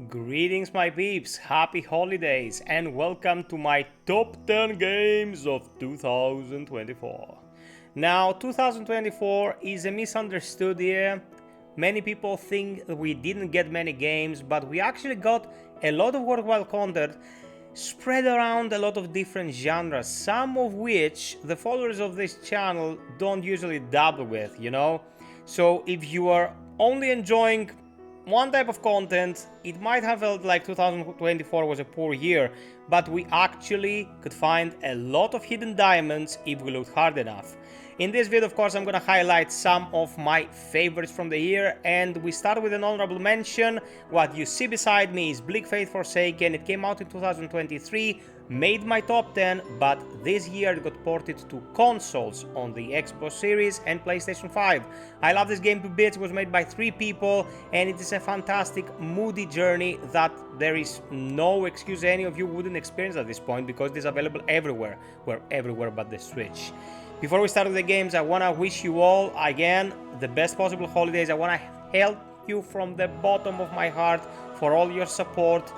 Greetings my peeps, happy holidays and welcome to my top 10 games of 2024. Now 2024 is a misunderstood year. Many people think we didn't get many games, but we actually got a lot of worthwhile content spread around a lot of different genres, some of which the followers of this channel don't usually dabble with, So if you are only enjoying one type of content, it might have felt like 2024 was a poor year, but we actually could find a lot of hidden diamonds if we looked hard enough. In this video, of course, I'm gonna highlight some of my favorites from the year, and we start with an honorable mention. What you see beside me is Bleak Faith Forsaken. It came out in 2023, made my top 10, but this year it got ported to consoles on the Xbox Series and PlayStation 5. I love this game to bits. It was made by 3 people, and it is a fantastic, moody journey that there is no excuse any of you wouldn't experience at this point, because it is available everywhere. Well, everywhere but the Switch. Before we start with the games, I want to wish you all, again, the best possible holidays. I want to help you from the bottom of my heart for all your support.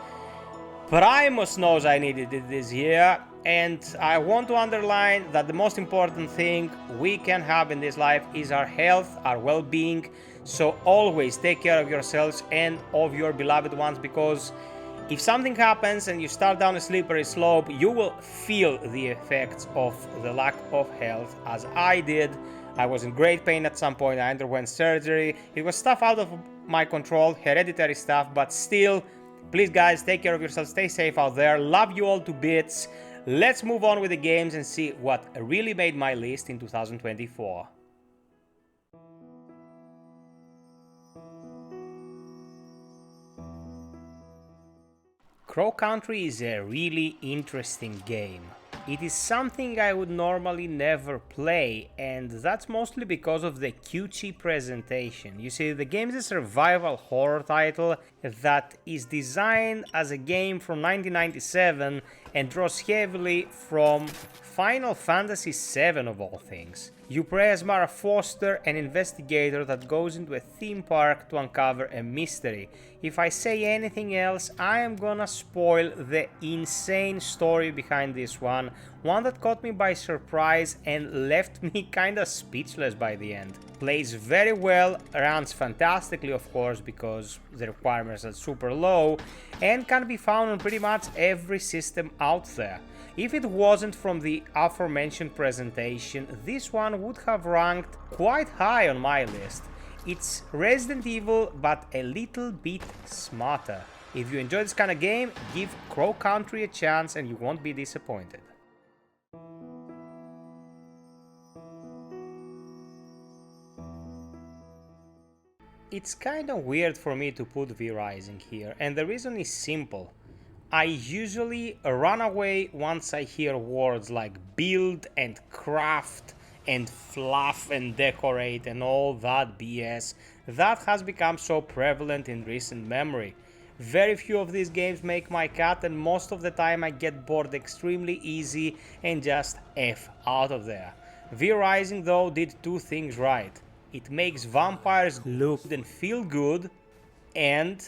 Primus knows I needed it this year, and I want to underline that the most important thing we can have in this life is our health, our well-being. So always take care of yourselves and of your beloved ones, because if something happens and you start down a slippery slope, you will feel the effects of the lack of health, as I did. I was in great pain at some point. I underwent surgery. It was stuff out of my control, hereditary stuff, but still, please guys, take care of yourselves, stay safe out there. Love you all to bits. Let's move on with the games and see what really made my list in 2024. Crow Country is a really interesting game. It is something I would normally never play, and that's mostly because of the cutesy presentation. You see, the game is a survival horror title that is designed as a game from 1997 and draws heavily from Final Fantasy VII of all things. You play as Mara Foster, an investigator that goes into a theme park to uncover a mystery. If I say anything else, I am gonna spoil the insane story behind this one that caught me by surprise and left me kinda speechless by the end. Plays very well, runs fantastically of course because the requirements are super low, and can be found on pretty much every system out there. If it wasn't from the aforementioned presentation, this one would have ranked quite high on my list. It's Resident Evil, but a little bit smarter. If you enjoy this kind of game, give Crow Country a chance and you won't be disappointed. It's kinda weird for me to put V-Rising here, and the reason is simple. I usually run away once I hear words like build and craft and fluff and decorate and all that BS that has become so prevalent in recent memory. Very few of these games make my cut, and most of the time I get bored extremely easy and just F out of there. V-Rising though did 2 things right. It makes vampires look and feel good, and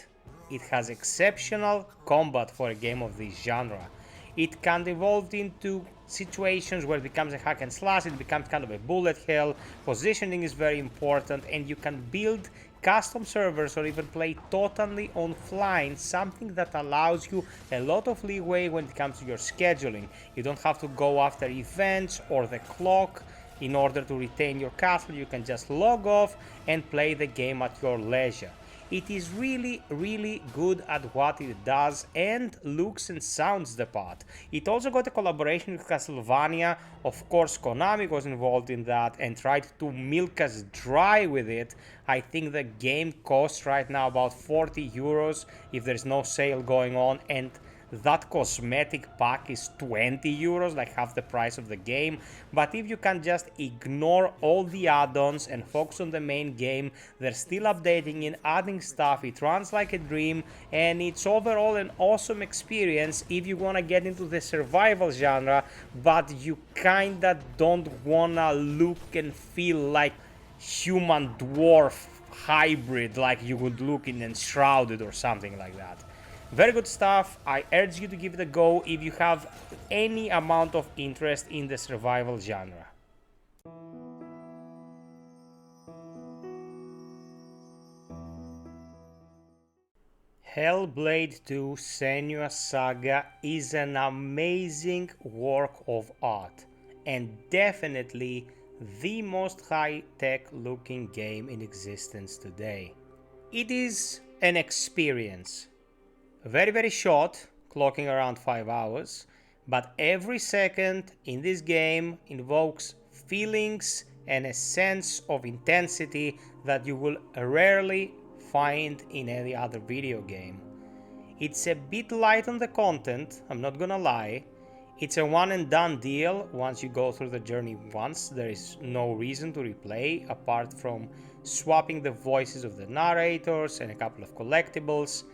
it has exceptional combat for a game of this genre. It can evolve into situations where it becomes a hack and slash, it becomes kind of a bullet hell, positioning is very important, and you can build custom servers or even play totally offline, something that allows you a lot of leeway when it comes to your scheduling. You don't have to go after events or the clock in order to retain your castle. You can just log off and play the game at your leisure. It is really good at what it does and looks and sounds the part. It also got a collaboration with Castlevania. Of course, Konami was involved in that and tried to milk us dry with it. I think the game costs right now about 40 euros if there's no sale going on, and that cosmetic pack is 20 euros, like half the price of the game. But if you can just ignore all the add-ons and focus on the main game, they're still updating and adding stuff. It runs like a dream, and it's overall an awesome experience if you want to get into the survival genre, but you kinda don't wanna look and feel like human dwarf hybrid like you would look in Enshrouded or something like that. Very good stuff. I urge you to give it a go if you have any amount of interest in the survival genre. Hellblade 2 Senua's Saga is an amazing work of art and definitely the most high-tech looking game in existence today. It is an experience. Very short, clocking around 5 hours, but every second in this game invokes feelings and a sense of intensity that you will rarely find in any other video game. It's a bit light on the content, I'm not gonna lie. It's a one and done deal. Once you go through the journey once, there is no reason to replay apart from swapping the voices of the narrators and a couple of collectibles.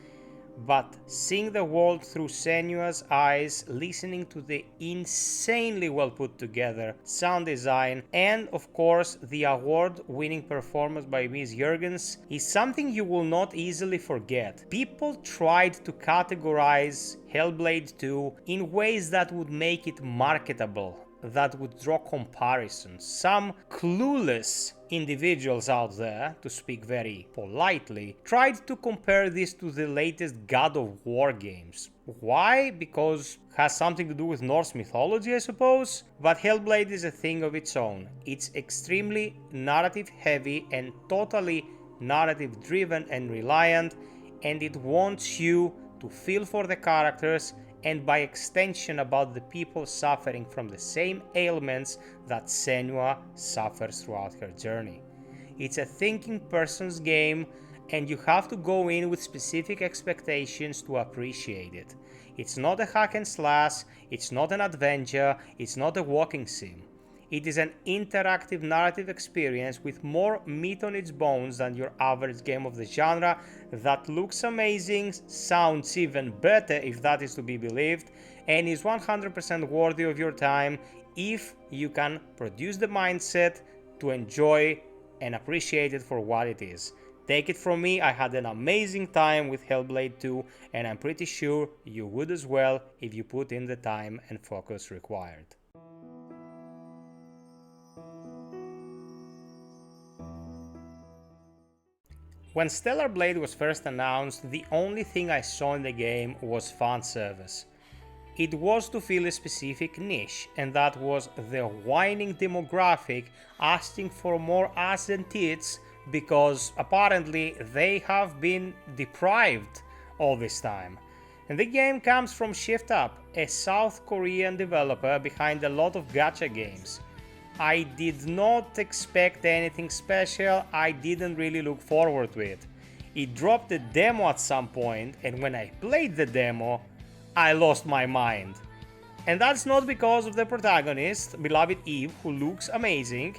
But seeing the world through Senua's eyes, listening to the insanely well put together sound design, and of course the award-winning performance by Ms. Jurgens is something you will not easily forget. People tried to categorize Hellblade 2 in ways that would make it marketable, that would draw comparisons. Some clueless individuals out there, to speak very politely, tried to compare this to the latest God of War games. Why? Because it has something to do with Norse mythology, I suppose? But Hellblade is a thing of its own. It's extremely narrative heavy and totally narrative driven and reliant, and it wants you to feel for the characters and by extension about the people suffering from the same ailments that Senua suffers throughout her journey. It's a thinking person's game and you have to go in with specific expectations to appreciate it. It's not a hack and slash, it's not an adventure, it's not a walking sim. It is an interactive narrative experience with more meat on its bones than your average game of the genre that looks amazing, sounds even better if that is to be believed, and is 100% worthy of your time if you can produce the mindset to enjoy and appreciate it for what it is. Take it from me, I had an amazing time with Hellblade 2 and I'm pretty sure you would as well if you put in the time and focus required. When Stellar Blade was first announced, the only thing I saw in the game was fan service. It was to fill a specific niche, and that was the whining demographic asking for more ass and tits because apparently they have been deprived all this time. And the game comes from Shift Up, a South Korean developer behind a lot of gacha games. I did not expect anything special, I didn't really look forward to it. It dropped a demo at some point, and when I played the demo, I lost my mind. And that's not because of the protagonist, beloved Eve, who looks amazing.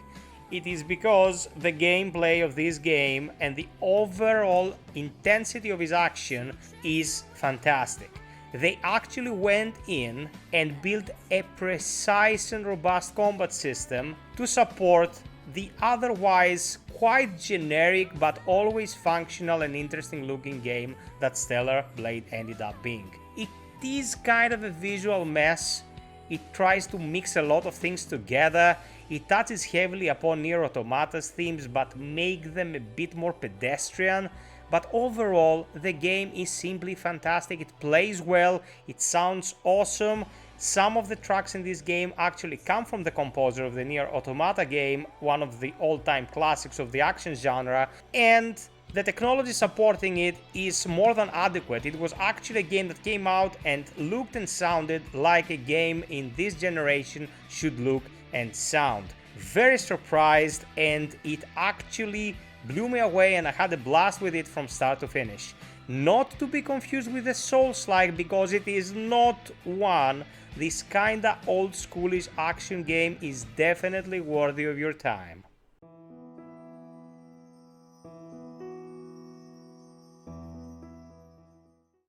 It is because the gameplay of this game and the overall intensity of his action is fantastic. They actually went in and built a precise and robust combat system to support the otherwise quite generic but always functional and interesting looking game that Stellar Blade ended up being. It is kind of a visual mess. It tries to mix a lot of things together. It touches heavily upon Nier Automata's themes but make them a bit more pedestrian. But overall, the game is simply fantastic. It plays well, it sounds awesome. Some of the tracks in this game actually come from the composer of the Nier Automata game, one of the all-time classics of the action genre, and the technology supporting it is more than adequate. It was actually a game that came out and looked and sounded like a game in this generation should look and sound. Very surprised, and it actually blew me away and I had a blast with it from start to finish. Not to be confused with the Souls-like, because it is not one. This kinda old schoolish action game is definitely worthy of your time.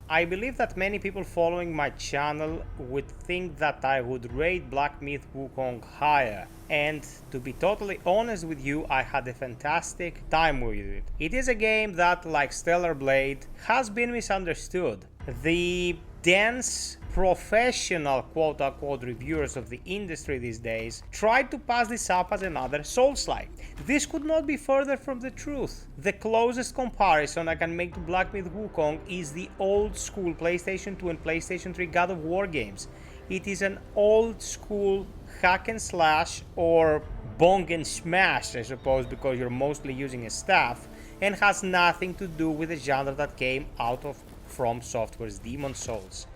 I believe that many people following my channel would think that I would rate Black Myth Wukong higher, and to be totally honest with you, I had a fantastic time with it. It is a game that, like Stellar Blade, has been misunderstood. The dense professional quote-unquote reviewers of the industry these days tried to pass this up as another Souls-like. This could not be further from the truth. The closest comparison I can make to Black Myth Wukong is the old school PlayStation 2 and PlayStation 3 God of War games. It is an old school hack and slash, or bong and smash I suppose, because you're mostly using a staff, and has nothing to do with the genre that came out of From Software's Demon's Souls.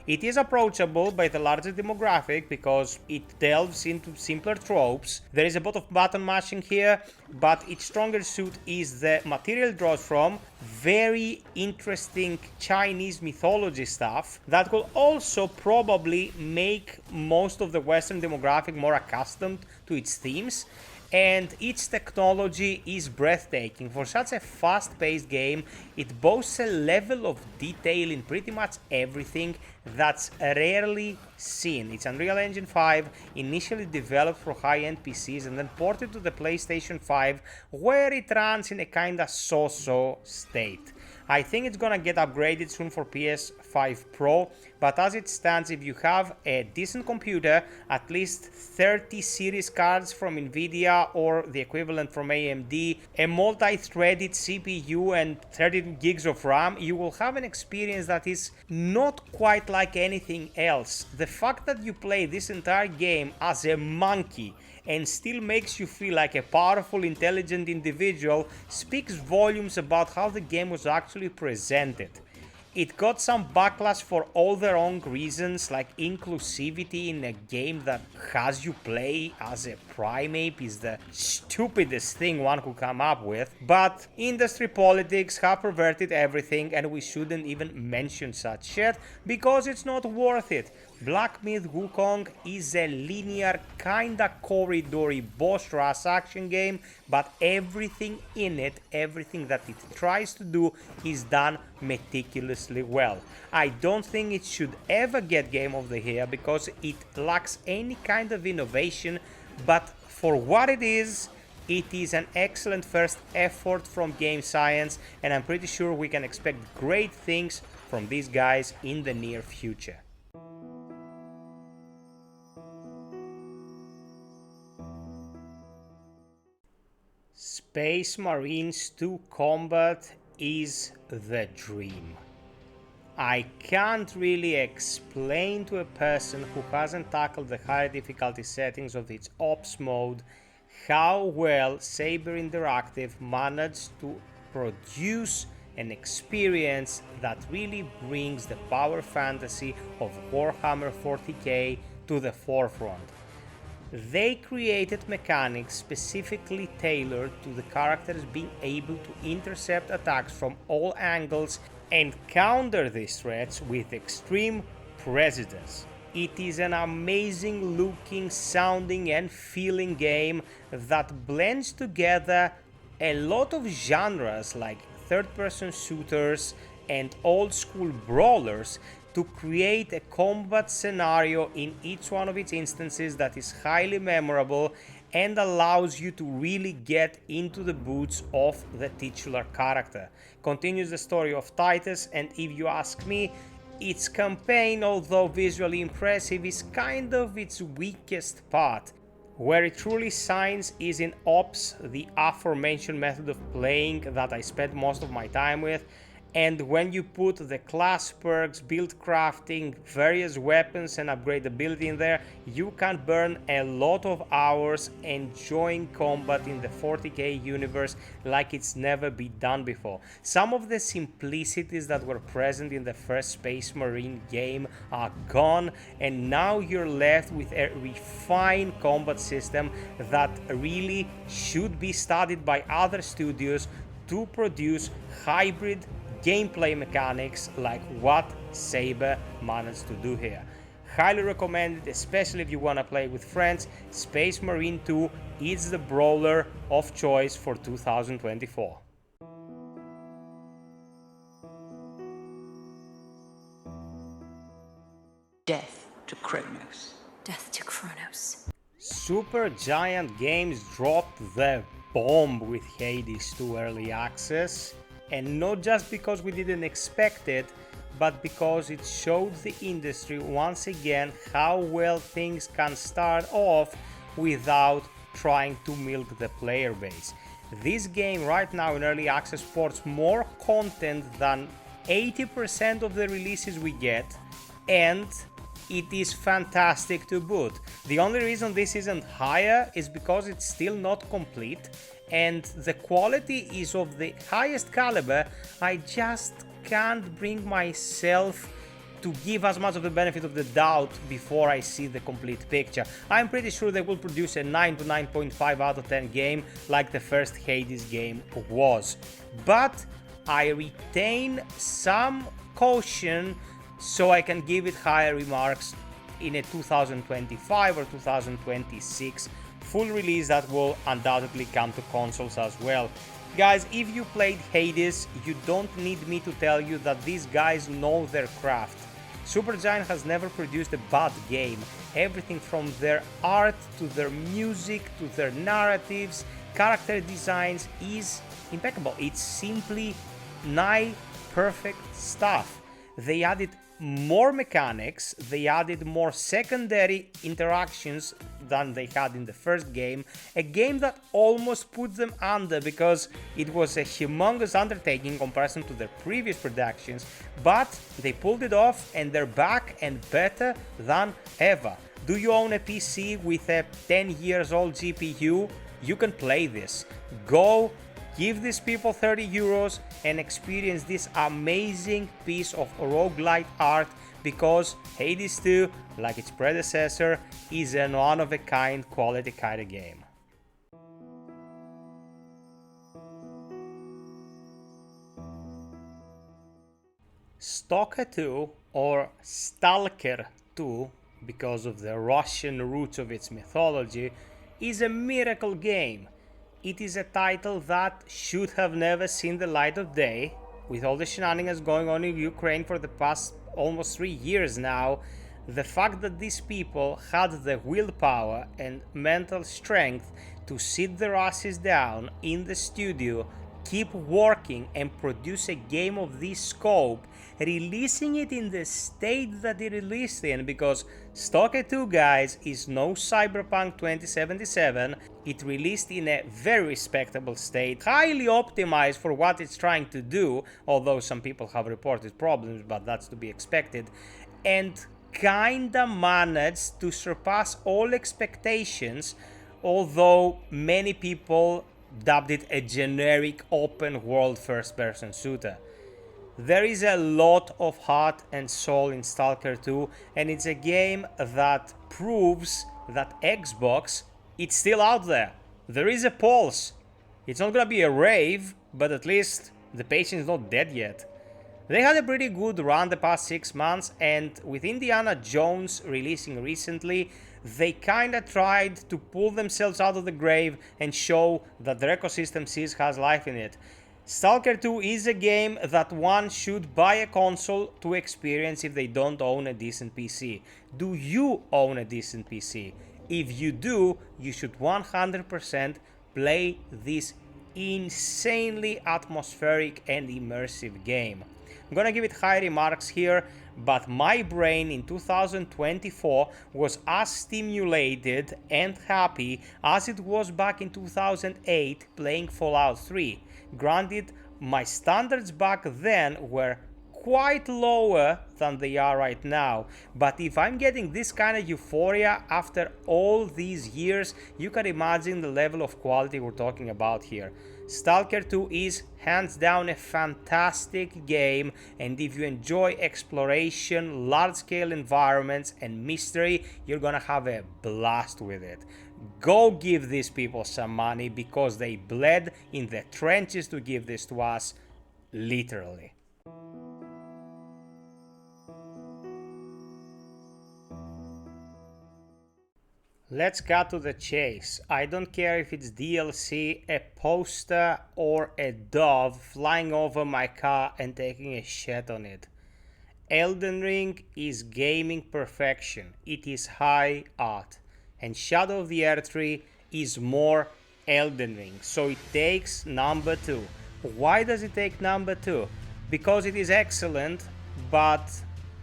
It is approachable by the larger demographic because it delves into simpler tropes. There is a bit of button mashing here, but its stronger suit is the material it draws from very interesting Chinese mythology stuff that will also probably make most of the Western demographic more accustomed to its themes. And its technology is breathtaking. For such a fast-paced game, it boasts a level of detail in pretty much everything that's rarely seen. It's Unreal Engine 5, initially developed for high-end PCs and then ported to the PlayStation 5, where it runs in a kinda so-so state. I think it's gonna get upgraded soon for PS5 Pro, but as it stands, if you have a decent computer, at least 30 series cards from Nvidia or the equivalent from AMD, a multi-threaded CPU and 32 gigs of RAM, you will have an experience that is not quite like anything else. The fact that you play this entire game as a monkey and still makes you feel like a powerful, intelligent individual speaks volumes about how the game was actually presented. It got some backlash for all the wrong reasons, like inclusivity in a game that has you play as a primate is the stupidest thing one could come up with. But industry politics have perverted everything, and we shouldn't even mention such shit because it's not worth it. Black Myth Wukong is a linear, kinda corridory boss rush action game, but everything in it, everything that it tries to do is done meticulously well. I don't think it should ever get Game of the Year because it lacks any kind of innovation, but for what it is an excellent first effort from Game Science, and I'm pretty sure we can expect great things from these guys in the near future. Space Marines 2 combat is the dream. I can't really explain to a person who hasn't tackled the higher difficulty settings of its ops mode how well Saber Interactive managed to produce an experience that really brings the power fantasy of Warhammer 40k to the forefront. They created mechanics specifically tailored to the characters being able to intercept attacks from all angles and counter these threats with extreme precision. It is an amazing looking, sounding and feeling game that blends together a lot of genres like third-person shooters and old-school brawlers to create a combat scenario in each one of its instances that is highly memorable and allows you to really get into the boots of the titular character. Continues the story of Titus, and if you ask me, its campaign, although visually impressive, is kind of its weakest part. Where it truly shines is in Ops, the aforementioned method of playing that I spent most of my time with. And when you put the class perks, build crafting, various weapons and upgradability in there, you can burn a lot of hours enjoying combat in the 40k universe like it's never been done before. Some of the simplicities that were present in the first Space Marine game are gone, and now you're left with a refined combat system that really should be studied by other studios to produce hybrid gameplay mechanics like what Saber managed to do here. Highly recommended, especially if you want to play with friends. Space Marine 2 is the brawler of choice for 2024. Death to Kronos. Death to Kronos. Supergiant Games dropped the bomb with Hades 2 early access. And not just because we didn't expect it, but because it showed the industry once again how well things can start off without trying to milk the player base. This game right now in early access ports more content than 80% of the releases we get, and it is fantastic to boot. The only reason this isn't higher is because it's still not complete and the quality is of the highest caliber. I just can't bring myself to give as much of the benefit of the doubt before I see the complete picture. I'm pretty sure they will produce a 9 to 9.5 out of 10 game like the first Hades game was. But I retain some caution so I can give it higher remarks in a 2025 or 2026 full release that will undoubtedly come to consoles as well. Guys, if you played Hades, you don't need me to tell you that these guys know their craft. Supergiant has never produced a bad game. Everything from their art to their music to their narratives, character designs is impeccable. It's simply nigh perfect stuff. They added more mechanics, they added more secondary interactions than they had in the first game, a game that almost put them under because it was a humongous undertaking in comparison to their previous productions, but they pulled it off and they're back and better than ever. Do you own a PC with a 10 years old GPU? You can play this. Go give these people 30 euros and experience this amazing piece of roguelite art, because Hades 2, like its predecessor, is an one-of-a-kind quality kind of game. Stalker 2, or Stalker 2, because of the Russian roots of its mythology, is a miracle game. It is a title that should have never seen the light of day. With all the shenanigans going on in Ukraine for the past almost 3 years now, the fact that these people had the willpower and mental strength to sit their asses down in the studio, keep working and produce a game of this scope, releasing it in the state that it released in, because Stalker 2, guys, is no Cyberpunk 2077. It released in a very respectable state, highly optimized for what it's trying to do, although some people have reported problems, but that's to be expected, and kinda managed to surpass all expectations, although many people dubbed it a generic open world first person shooter. There is a lot of heart and soul in Stalker 2, and it's a game that proves that Xbox, it's still out there. There is a pulse. It's not gonna be a rave, but at least the patient's not dead yet. They had a pretty good run the past 6 months, and with Indiana Jones releasing recently, they kinda tried to pull themselves out of the grave and show that their ecosystem has life in it. Stalker 2 is a game that one should buy a console to experience if they don't own a decent PC. Do you own a decent PC? If you do, you should 100% play this insanely atmospheric and immersive game. I'm gonna give it high remarks here, but my brain in 2024 was as stimulated and happy as it was back in 2008 playing Fallout 3. Granted, my standards back then were quite lower than they are right now, but if I'm getting this kind of euphoria after all these years, you can imagine the level of quality we're talking about here. Stalker 2 is hands down a fantastic game, and if you enjoy exploration, large-scale environments and mystery, you're gonna have a blast with it. Go give these people some money, because they bled in the trenches to give this to us, literally. Let's cut to the chase. I don't care if it's DLC, a poster, or a dove flying over my car and taking a shit on it. Elden Ring is gaming perfection. It is high art. And Shadow of the Erdtree is more Elden Ring. So it takes number 2. Why does it take number 2? Because it is excellent, but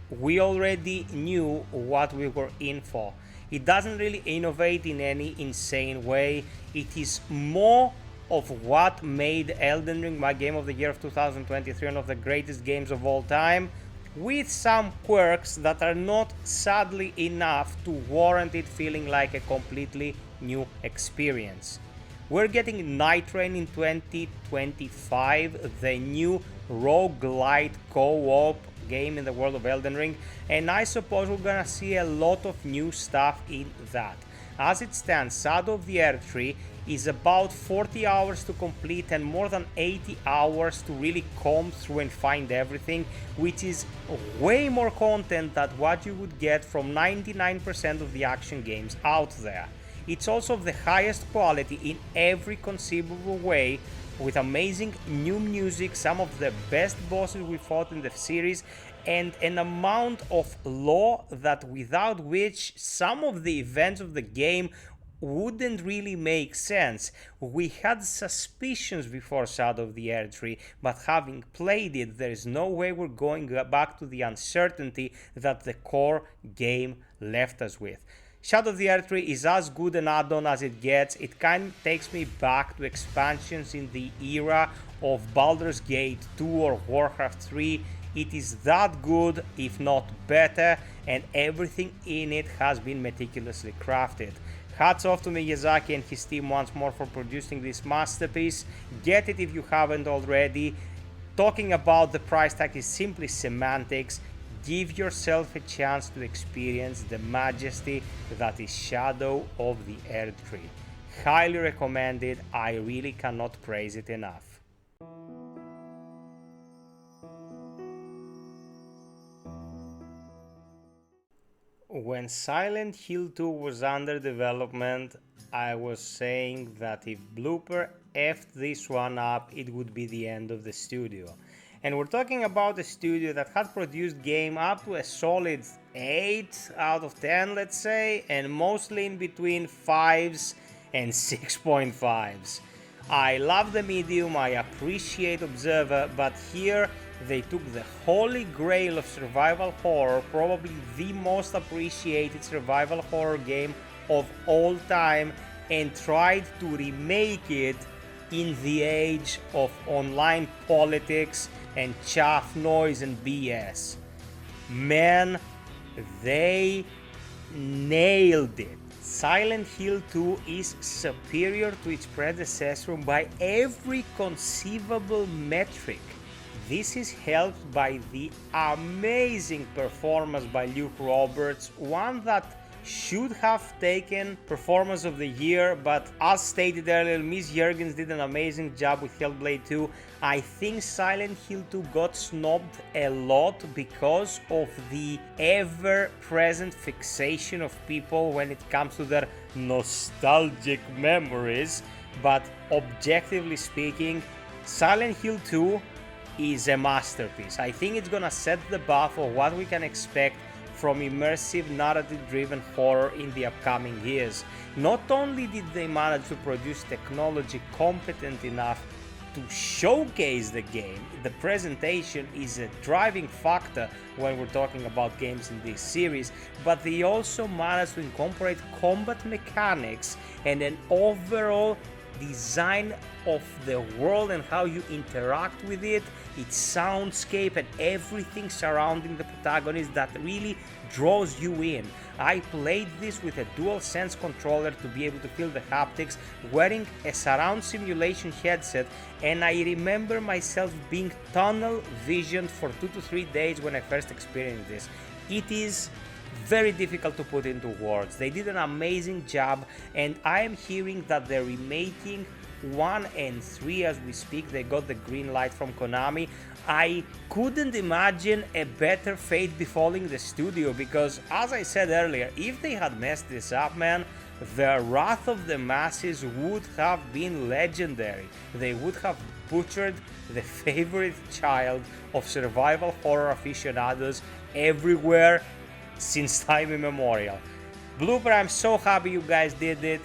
we already knew what we were in for. It doesn't really innovate in any insane way. It is more of what made Elden Ring my game of the year of 2023 and of the greatest games of all time, with some quirks that are not sadly enough to warrant it feeling like a completely new experience. We're getting Night Rain in 2025, the new roguelite co-op game in the world of Elden Ring, and I suppose we're gonna see a lot of new stuff in that. As it stands, Shadow of the Erdtree is about 40 hours to complete and more than 80 hours to really comb through and find everything, which is way more content than what you would get from 99% of the action games out there. It's also of the highest quality in every conceivable way, with amazing new music, some of the best bosses we fought in the series, and an amount of lore that without which some of the events of the game wouldn't really make sense. We had suspicions before Shadow of the Erdtree, but having played it, there is no way we're going back to the uncertainty that the core game left us with. Shadow of the Erdtree is as good an add-on as it gets. It kind of takes me back to expansions in the era of Baldur's Gate 2 or Warcraft 3. It is that good, if not better, and everything in it has been meticulously crafted. Hats off to Miyazaki and his team once more for producing this masterpiece. Get it if you haven't already. Talking about the price tag is simply semantics. Give yourself a chance to experience the majesty that is Shadow of the Erdtree. Highly recommended. I really cannot praise it enough. When Silent Hill 2 was under development, I was saying that if Blooper effed this one up, it would be the end of the studio. And we're talking about a studio that had produced game up to a solid 8 out of 10, let's say, and mostly in between 5s and 6.5s. I love the medium, I appreciate Observer, but here they took the holy grail of survival horror, probably the most appreciated survival horror game of all time, and tried to remake it in the age of online politics and chaff noise and BS. Man, they nailed it. Silent Hill 2 is superior to its predecessor by every conceivable metric. This is helped by the amazing performance by Luke Roberts, one that should have taken Performance of the Year, but as stated earlier, Ms. Jurgens did an amazing job with Hellblade 2. I think Silent Hill 2 got snubbed a lot because of the ever-present fixation of people when it comes to their nostalgic memories, but objectively speaking, Silent Hill 2 is a masterpiece. I think it's gonna set the bar for what we can expect from immersive narrative-driven horror in the upcoming years. Not only did they manage to produce technology competent enough to showcase the game, the presentation is a driving factor when we're talking about games in this series, but they also managed to incorporate combat mechanics and an overall design of the world and how you interact with it, its soundscape and everything surrounding the protagonist that really draws you in. I played this with a DualSense controller to be able to feel the haptics, wearing a surround simulation headset, and I remember myself being tunnel visioned for 2 to 3 days when I first experienced this. It is very difficult to put into words. They did an amazing job, and I am hearing that they're remaking 1 and 3 as we speak. They got the green light from Konami. I couldn't imagine a better fate befalling the studio because, as I said earlier, if they had messed this up, man, the wrath of the masses would have been legendary. They would have butchered the favorite child of survival horror aficionados everywhere since time immemorial. Blooper, I'm so happy you guys did it.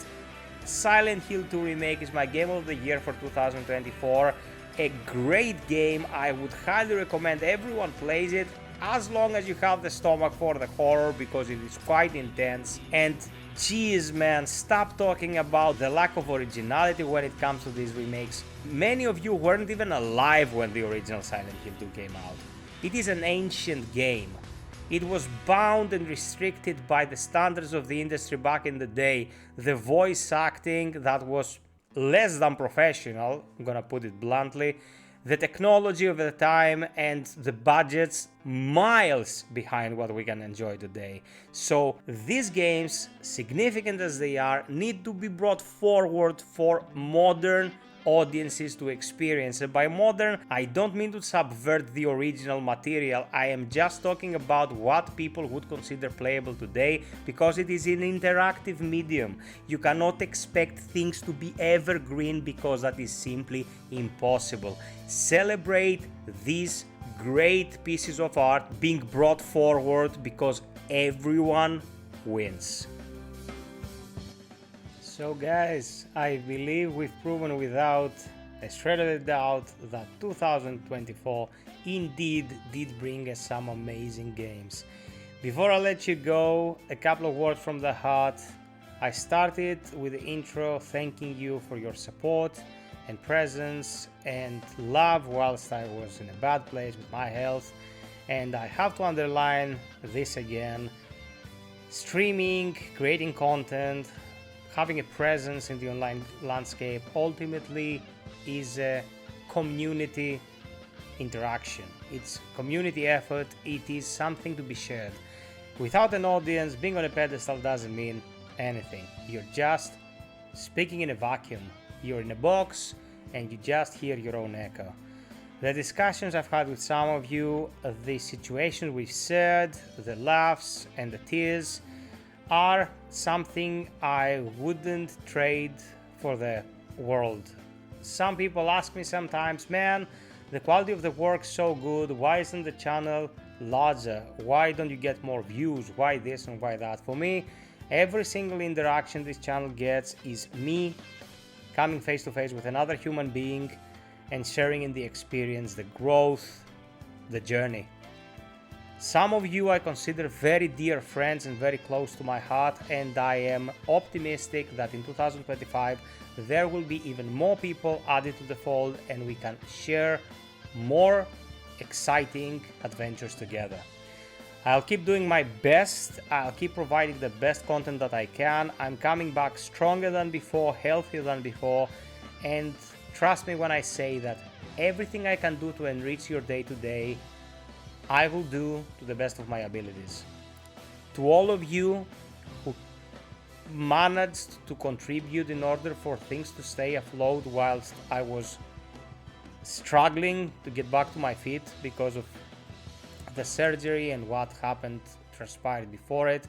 Silent Hill 2 Remake is my game of the year for 2024. A great game. I would highly recommend everyone plays it. as long as you have the stomach for the horror, because it is quite intense. And geez, man, stop talking about the lack of originality when it comes to these remakes. Many of you weren't even alive when the original Silent Hill 2 came out. It is an ancient game. It was bound and restricted by the standards of the industry back in the day. The voice acting that was less than professional, I'm gonna put it bluntly, the technology of the time, and the budgets miles behind what we can enjoy today. So these games, significant as they are, need to be brought forward for modern audiences to experience. And by modern, I don't mean to subvert the original material. I am just talking about what people would consider playable today, because it is an interactive medium. You cannot expect things to be evergreen, because that is simply impossible. Celebrate these great pieces of art being brought forward, because everyone wins. So guys, I believe we've proven without a shred of a doubt that 2024 indeed did bring us some amazing games. Before I let you go, a couple of words from the heart. I started with the intro thanking you for your support and presence and love whilst I was in a bad place with my health, and I have to underline this again. Streaming, creating content, having a presence in the online landscape ultimately is a community interaction. It's community effort. It is something to be shared. Without an audience, being on a pedestal doesn't mean anything. You're just speaking in a vacuum. You're in a box and you just hear your own echo. The discussions I've had with some of you, the situations we've shared, the laughs and the tears are something I wouldn't trade for the world. Some people ask me sometimes, man, the quality of the work's so good, why isn't the channel larger? Why don't you get more views? Why this and why that? For me, every single interaction this channel gets is me coming face to face with another human being and sharing in the experience, the growth, the journey. Some of you I consider very dear friends and very close to my heart, and I am optimistic that in 2025 there will be even more people added to the fold and we can share more exciting adventures together. I'll keep doing my best. I'll keep providing the best content that I can. I'm coming back stronger than before, healthier than before, and trust me when I say that everything I can do to enrich your day to day, I will do to the best of my abilities. To all of you who managed to contribute in order for things to stay afloat whilst I was struggling to get back to my feet because of the surgery and what happened, transpired before it,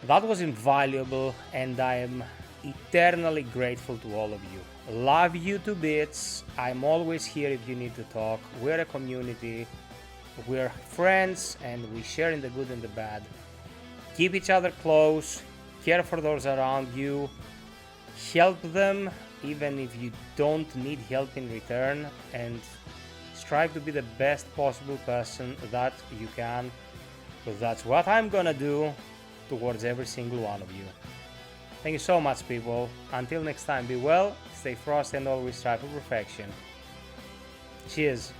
that was invaluable, and I am eternally grateful to all of you. Love you to bits. I'm always here if you need to talk. We're a community. We're friends and we share in the good and the bad. Keep each other close, care for those around you, help them even if you don't need help in return, and strive to be the best possible person that you can, because that's what I'm gonna do towards every single one of you. Thank you so much, people. Until next time, be well, stay frosty, and always strive for perfection. Cheers.